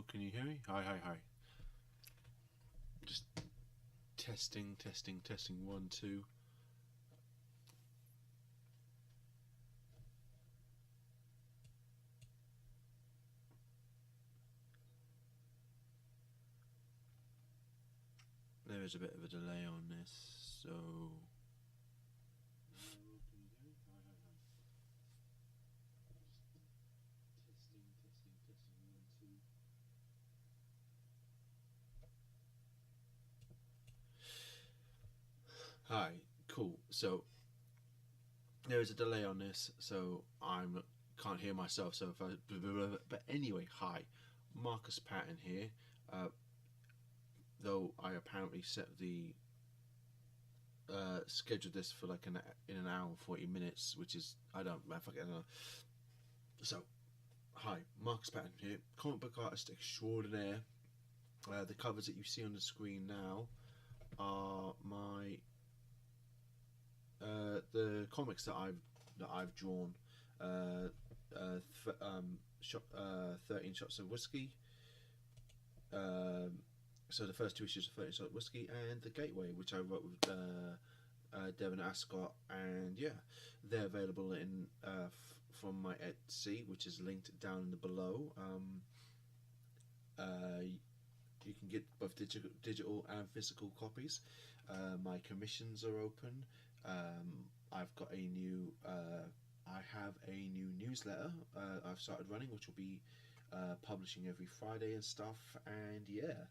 can you hear me? Hi, hi, hi. Just testing, 1, 2. There is a bit of a delay on this, so... Hi, cool. So there is a delay on this, so I can't hear myself. So if I, but anyway, hi, Markus Patton here. Though I apparently set the scheduled this for like in an hour and 40 minutes, which is I fucking know. So hi, Markus Patton here, comic book artist extraordinaire. The covers that you see on the screen now are my the comics that I've drawn. 13 Shots of Whiskey. So the first 2 issues of 13 Shots of Whiskey and The Gateway, which I wrote with Devin Ascott, and yeah, they're available in from my Etsy, which is linked down in the below. You can get both digital and physical copies. My commissions are open. I've got a new I have a new newsletter I've started running, which will be publishing every Friday and stuff. And yeah,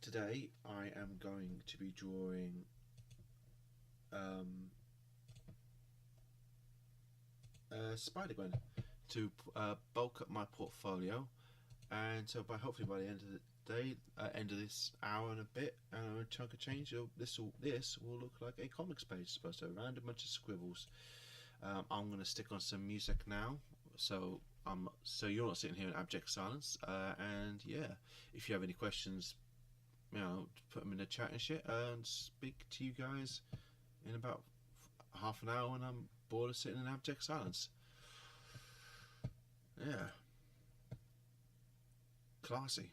today I am going to be drawing Spider Gwen to bulk up my portfolio, and so hopefully by the end of the day, end of this hour and a bit, a chunk of change, this will look like a comics page, supposed to a random bunch of scribbles. I'm going to stick on some music now, so you're not sitting here in abject silence. And yeah, if you have any questions, put them in the chat and shit, and speak to you guys in about half an hour when I'm bored of sitting in abject silence. Yeah, classy.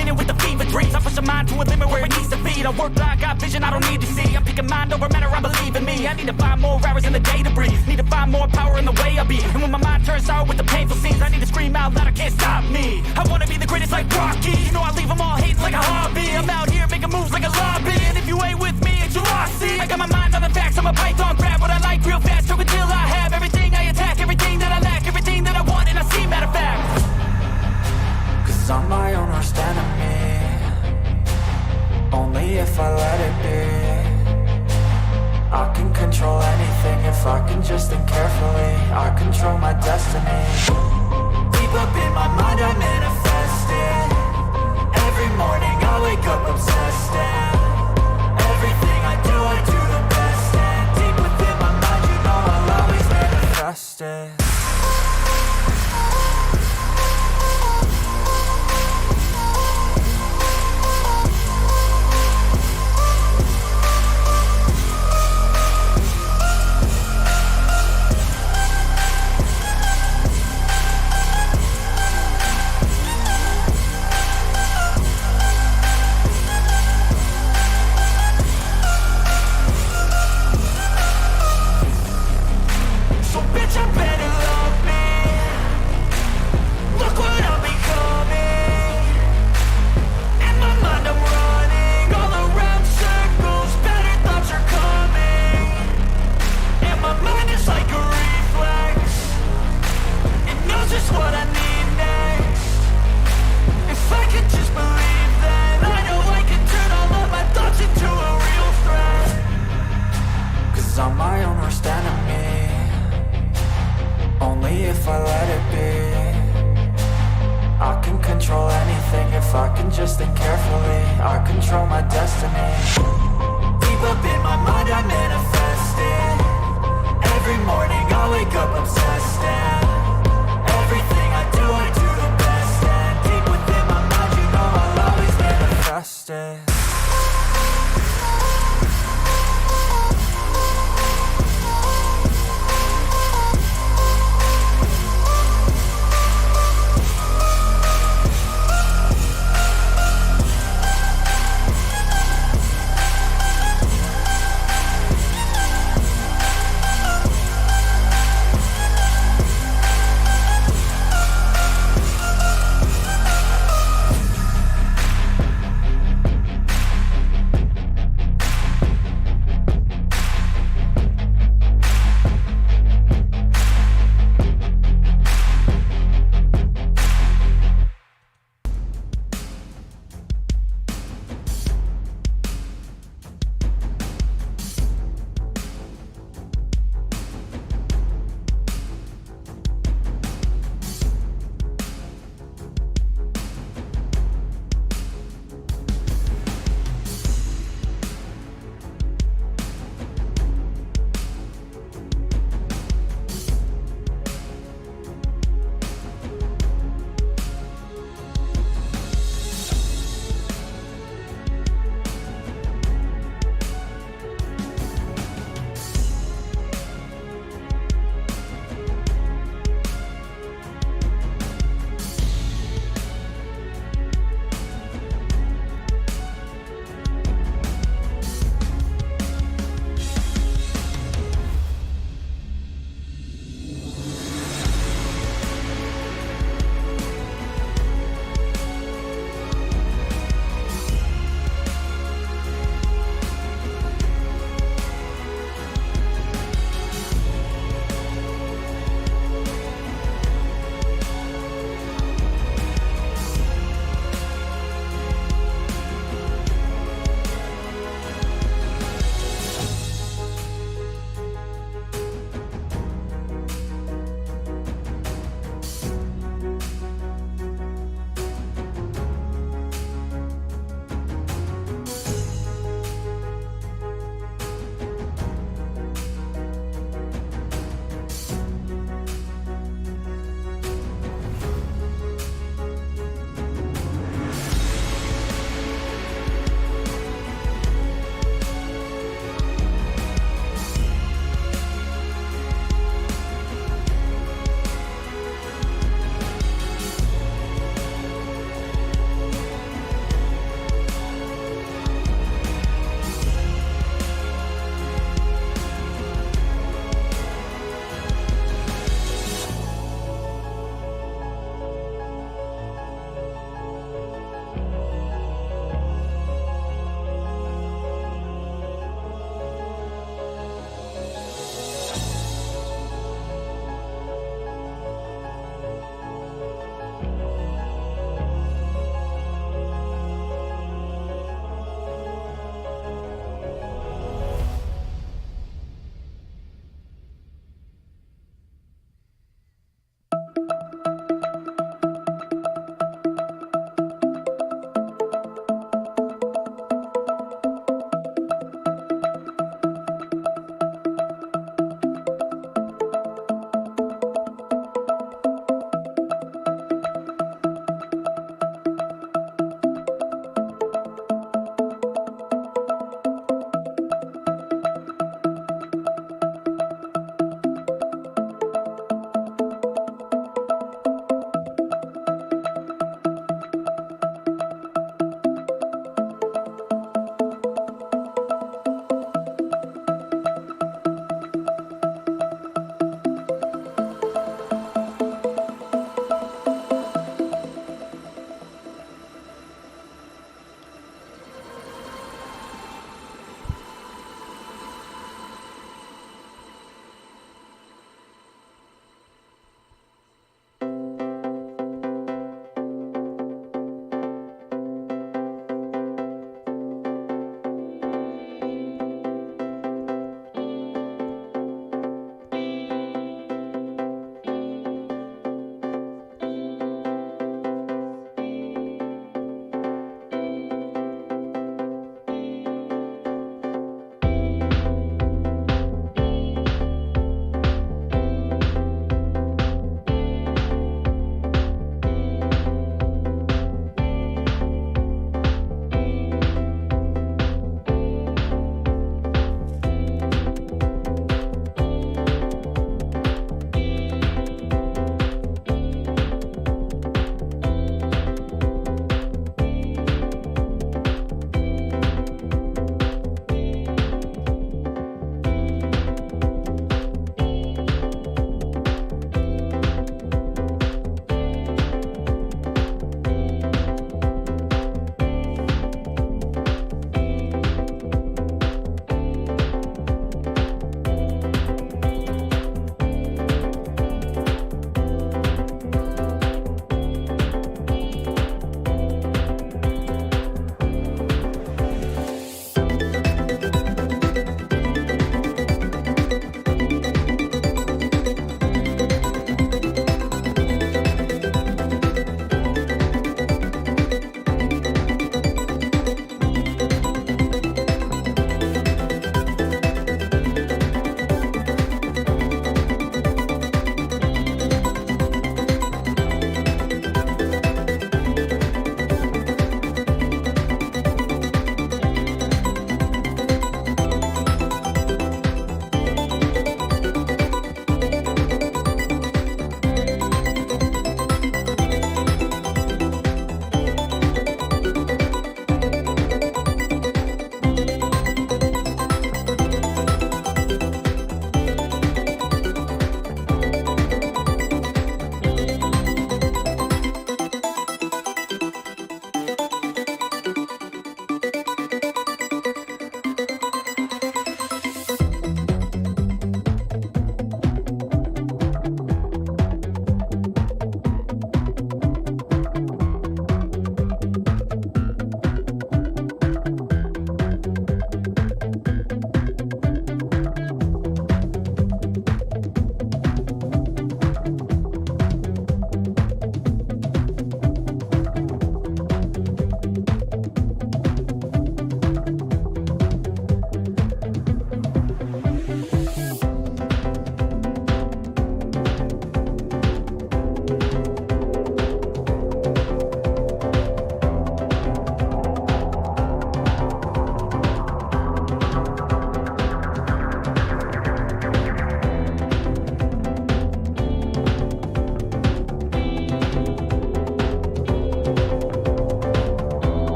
minute with the fever dreams. I push a mind to a limit where it needs to be. I work blind, got vision I don't need to see. I'm picking mind over matter, I believe in me. I need to find more hours in the day to breathe. Need to find more power in the way I be. And when my mind turns sour with the painful scenes, I need to scream out loud, I can't stop me. I wanna be the greatest like Rocky. You know I leave them all hating like a hobby. I'm out here making moves like a lobby. And if you ain't with me, it's your loss. See, I got my mind on the facts, I'm a python, grab what I like real fast. Choke until I have everything I attack, everything that I lack, everything that I want, and I see, matter of fact. Cause I'm my own worst enemy. Only if I let it be. I can control anything if I can just think carefully. I control my destiny. Deep up in my mind I manifest it. Every morning I wake up obsessed, and everything I do the best. And deep within my mind you know I'll always manifest it. I'm my own worst enemy. Only if I let it be. I can control anything if I can just think carefully. I control my destiny. Deep up in my mind I manifest it. Every morning I wake up obsessed, and everything I do the best. And deep within my mind you know I'll always manifest it.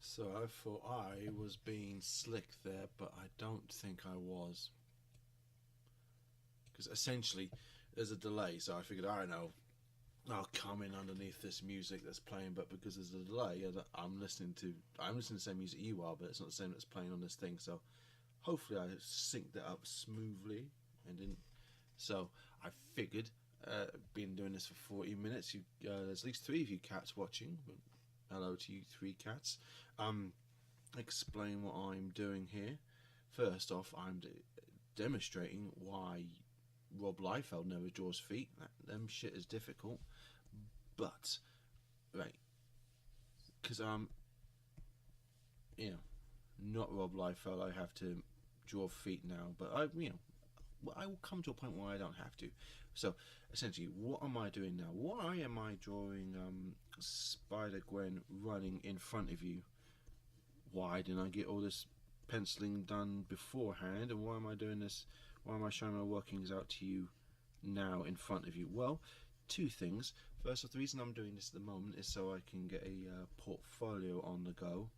So I thought I was being slick there, but I don't think I was. Because essentially, there's a delay, so I figured, I know, I'll come in underneath this music that's playing, but because there's a delay, I'm listening to the same music you are, but it's not the same that's playing on this thing, so hopefully I synced that up smoothly and didn't. So I figured, been doing this for 40 minutes, there's at least 3 of you cats watching. Hello to you 3 cats. Explain what I'm doing here. First off, I'm demonstrating why Rob Liefeld never draws feet. Them shit is difficult. But, right, because not Rob Liefeld, I have to draw feet now, but I will come to a point where I don't have to. So essentially, what am I doing now? Why am I drawing Spider Gwen running in front of you? Why didn't I get all this penciling done beforehand? And why am I doing this? Why am I showing my workings out to you now in front of you? Well, 2 things. First off, the reason I'm doing this at the moment is so I can get a portfolio on the go.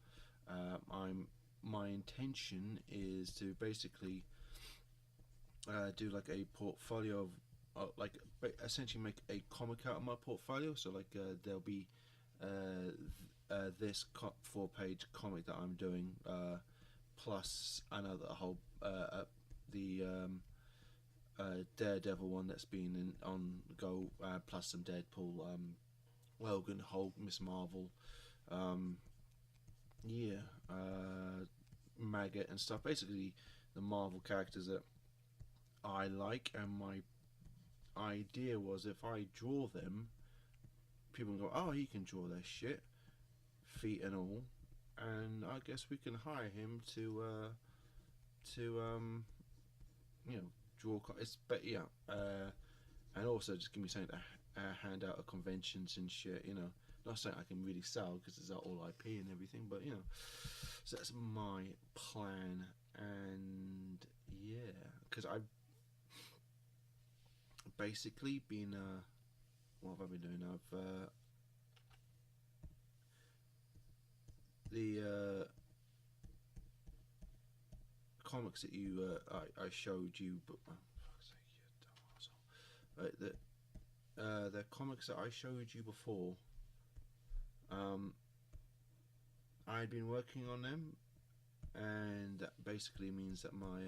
My intention is to basically do like a portfolio of essentially make a comic out of my portfolio. So like there'll be this 4-page comic that I'm doing, plus another whole the Daredevil one that's been on go, plus some Deadpool, Logan, Hulk, Miss Marvel, Maggot and stuff. Basically, the Marvel characters that I like, and my idea was if I draw them, people can go, oh, he can draw their shit, feet and all, and I guess we can hire him to draw. And also just give me something to hand out at conventions and shit. Not something I can really sell because it's all IP and everything, but so that's my plan. And yeah, because I've basically been what have I been doing? I've the comics that I showed you, but fuck's sake, you dumb arsehole. The comics that I showed you before, I'd been working on them, and that basically means that my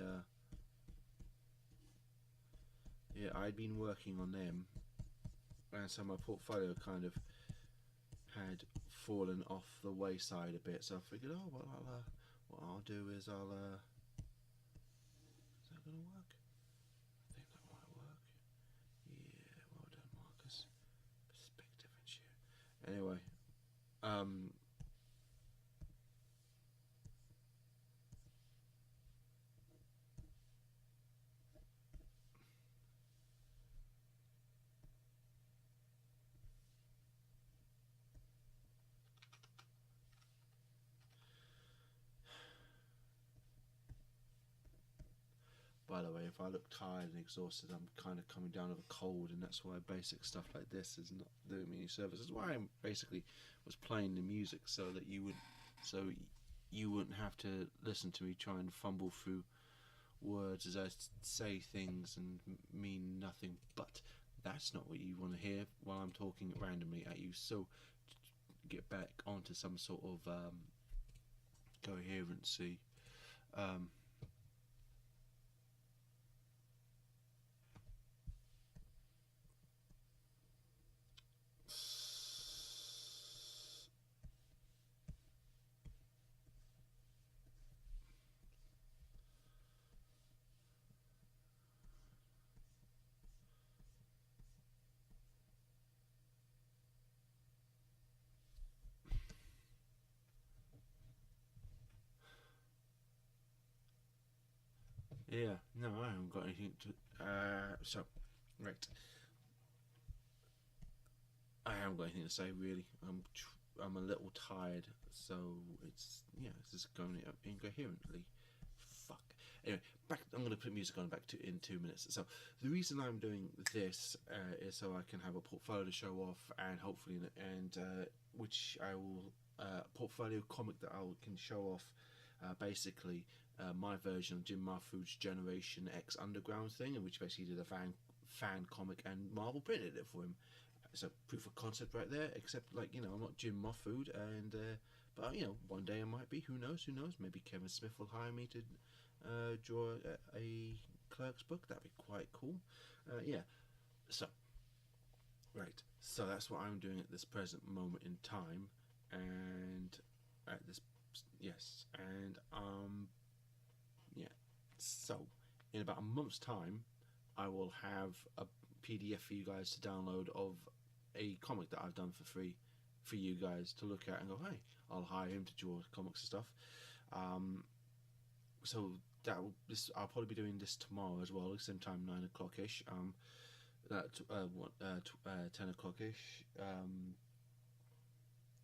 I'd been working on them, and so my portfolio kind of had fallen off the wayside a bit. So I figured, oh well, what I'll do is is that gonna work? I think that might work. Yeah, well done, Markus. Perspective and shit. Anyway, by the way, if I look tired and exhausted, I'm kind of coming down with a cold, and that's why basic stuff like this is not doing me any service. That's why I basically was playing the music so that you wouldn't have to listen to me try and fumble through words as I say things and mean nothing. But that's not what you want to hear while I'm talking randomly at you. So get back onto some sort of coherency. Yeah, no, I haven't got anything to. So, right. I haven't got anything to say really. I'm a little tired, so it's just going incoherently. Fuck. Anyway, back. I'm going to put music on back in 2 minutes. So the reason I'm doing this is so I can have a portfolio to show off, and hopefully, which I will portfolio comic that I can show off. Basically, my version of Jim Mahfood's Generation X Underground thing, in which basically did a fan comic and Marvel printed it for him. So proof of concept right there. Except, like, you know, I'm not Jim Mahfood, and but you know, one day I might be. Who knows? Who knows? Maybe Kevin Smith will hire me to draw a Clerks book. That'd be quite cool. Yeah. So, right. So that's what I'm doing at this present moment in time, and at this, yes, and yeah. So, in about a month's time, I will have a PDF for you guys to download of a comic that I've done for free for you guys to look at and go, hey, I'll hire him to draw comics and stuff. So I'll probably be doing this tomorrow as well, same time, 9 o'clock ish. 10 o'clock ish.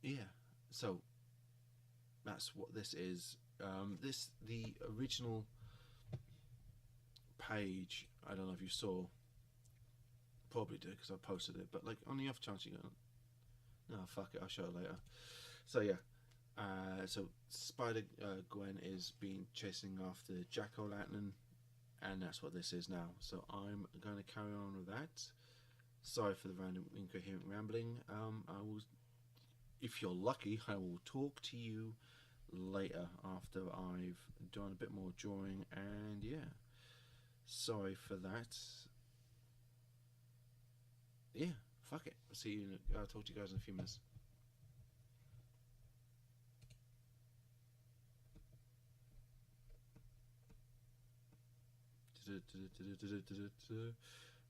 Yeah. So that's what this is. The original page. I don't know if you saw. Probably did because I posted it, but like on the off chance you go, no, fuck it, I'll show it later. So yeah, so Spider Gwen is being chasing after Jack-O-Lantern, and that's what this is now. So I'm going to carry on with that. Sorry for the random incoherent rambling. I will, if you're lucky, I will talk to you later after I've done a bit more drawing, and yeah, sorry for that. Yeah, fuck it. I'll see you. I'll talk to you guys in a few minutes.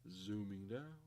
Zooming down.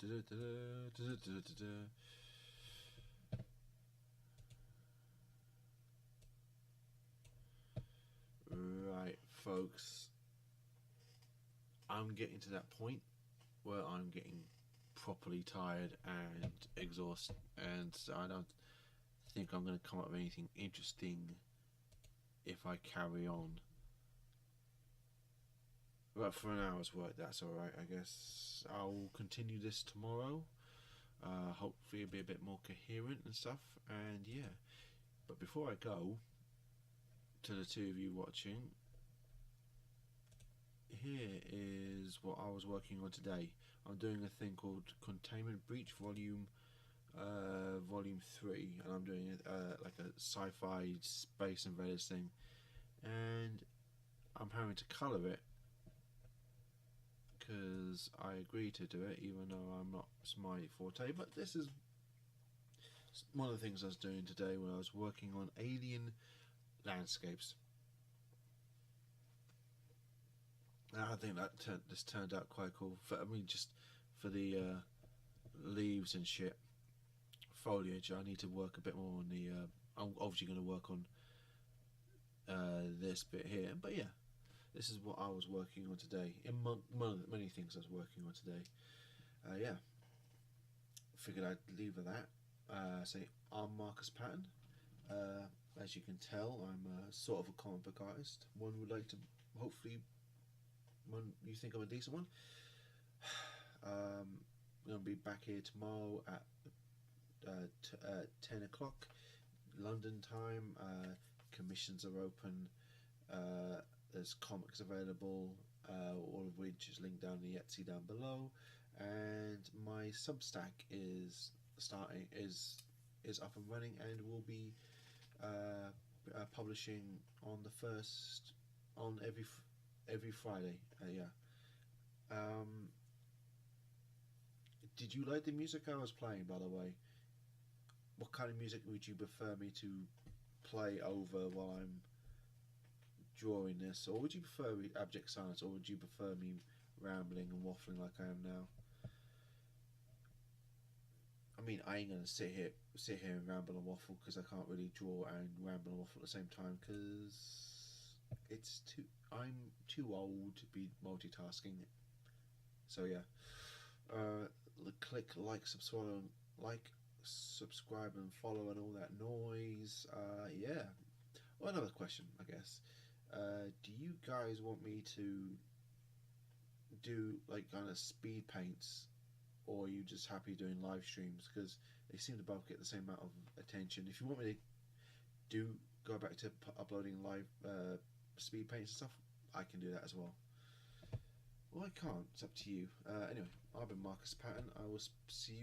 Right, folks. I'm getting to that point where I'm getting properly tired and exhausted, and so I don't think I'm going to come up with anything interesting if I carry on. But for an hour's work, that's alright, I guess. I'll continue this tomorrow. Hopefully it'll be a bit more coherent and stuff, and yeah. But before I go, to the two of you watching, here is what I was working on today. I'm doing a thing called Containment Breach Volume 3, and I'm doing it like a sci-fi space invaders thing, and I'm having to colour it because I agreed to do it, even though I'm not my forte. But this is one of the things I was doing today when I was working on alien landscapes. And I think that this turned out quite cool. Just for the leaves and shit, foliage, I need to work a bit more on the. I'm obviously going to work on this bit here, but yeah, this is what I was working on today. One of the many things I was working on today. Yeah, figured I'd leave with that. Say, I'm Markus Patton. As you can tell, I'm sort of a comic book artist. One would like to, hopefully, when you think I'm a decent one. I'm going to be back here tomorrow at 10 o'clock London time. Commissions are open. There's comics available, all of which is linked down in the Etsy down below. And my Substack is up and running and will be publishing on the first on every Friday. Did you like the music I was playing, by the way? What kind of music would you prefer me to play over while I'm drawing this, or would you prefer abject silence, or would you prefer me rambling and waffling like I am now? I mean, I ain't gonna sit here and ramble and waffle because I can't really draw and ramble and waffle at the same time because I'm too old to be multitasking. So yeah, click like, subscribe, and follow, and all that noise. Yeah. Well, another question, I guess. Do you guys want me to do like kind of speed paints, or are you just happy doing live streams? Because they seem to both get the same amount of attention. If you want me to go back to uploading live speed paints and stuff, I can do that as well. Well, I can't. It's up to you. Anyway, I've been Markus Patton. I will see you